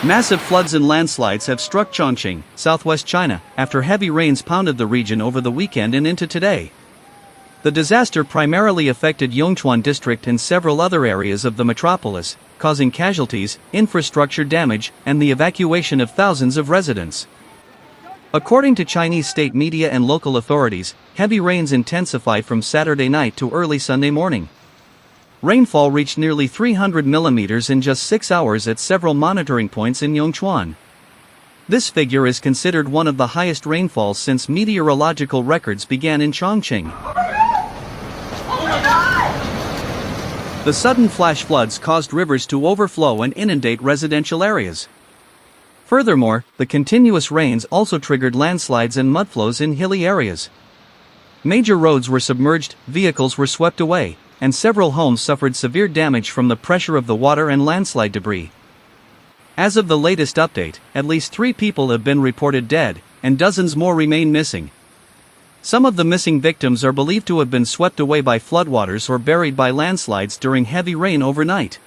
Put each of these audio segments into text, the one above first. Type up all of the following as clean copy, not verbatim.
Massive floods and landslides have struck Chongqing, southwest China, after heavy rains pounded the region over the weekend and into today. The disaster primarily affected Yongchuan district and several other areas of the metropolis, causing casualties, infrastructure damage, and the evacuation of thousands of residents. According to Chinese state media and local authorities, heavy rains intensified from Saturday night to early Sunday morning. Rainfall reached nearly 300 millimeters in just 6 hours at several monitoring points in Yongchuan. This figure is considered one of the highest rainfalls since meteorological records began in Chongqing. The sudden flash floods caused rivers to overflow and inundate residential areas. Furthermore, the continuous rains also triggered landslides and mudflows in hilly areas. Major roads were submerged, vehicles were swept away, and several homes suffered severe damage from the pressure of the water and landslide debris. As of the latest update, at least 3 people have been reported dead, and dozens more remain missing. Some of the missing victims are believed to have been swept away by floodwaters or buried by landslides during heavy rain overnight.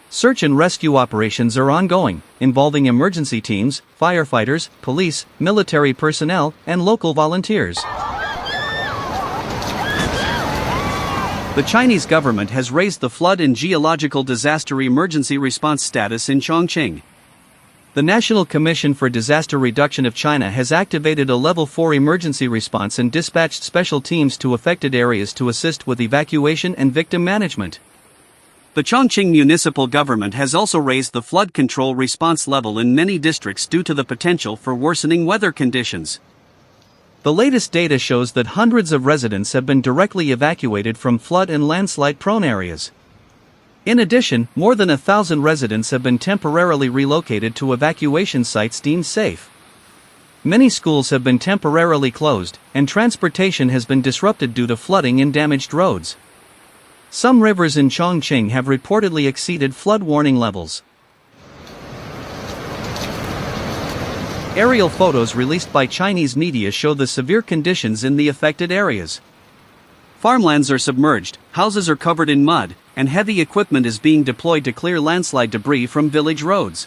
Search and rescue operations are ongoing, involving emergency teams, firefighters, police, military personnel, and local volunteers. The Chinese government has raised the flood and geological disaster emergency response status in Chongqing. The National Commission for Disaster Reduction of China has activated a Level 4 emergency response and dispatched special teams to affected areas to assist with evacuation and victim management. The Chongqing municipal government has also raised the flood control response level in many districts due to the potential for worsening weather conditions. The latest data shows that hundreds of residents have been directly evacuated from flood and landslide-prone areas. In addition, more than 1,000 residents have been temporarily relocated to evacuation sites deemed safe. Many schools have been temporarily closed, and transportation has been disrupted due to flooding and damaged roads. Some rivers in Chongqing have reportedly exceeded flood warning levels. Aerial photos released by Chinese media show the severe conditions in the affected areas. Farmlands are submerged, houses are covered in mud, and heavy equipment is being deployed to clear landslide debris from village roads.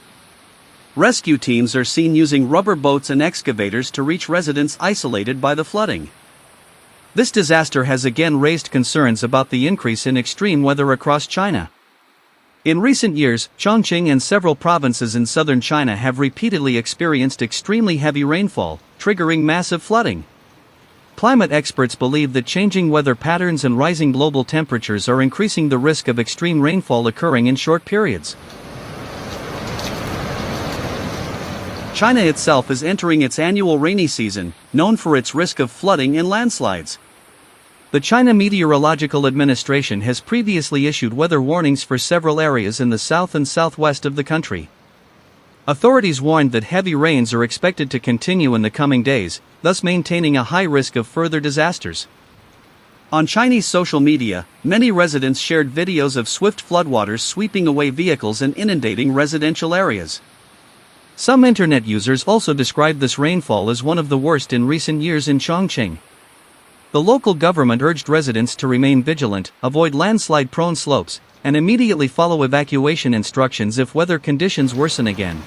Rescue teams are seen using rubber boats and excavators to reach residents isolated by the flooding. This disaster has again raised concerns about the increase in extreme weather across China. In recent years, Chongqing and several provinces in southern China have repeatedly experienced extremely heavy rainfall, triggering massive flooding. Climate experts believe that changing weather patterns and rising global temperatures are increasing the risk of extreme rainfall occurring in short periods. China itself is entering its annual rainy season, known for its risk of flooding and landslides. The China Meteorological Administration has previously issued weather warnings for several areas in the south and southwest of the country. Authorities warned that heavy rains are expected to continue in the coming days, thus maintaining a high risk of further disasters. On Chinese social media, many residents shared videos of swift floodwaters sweeping away vehicles and inundating residential areas. Some internet users also described this rainfall as one of the worst in recent years in Chongqing. The local government urged residents to remain vigilant, avoid landslide-prone slopes, and immediately follow evacuation instructions if weather conditions worsen again.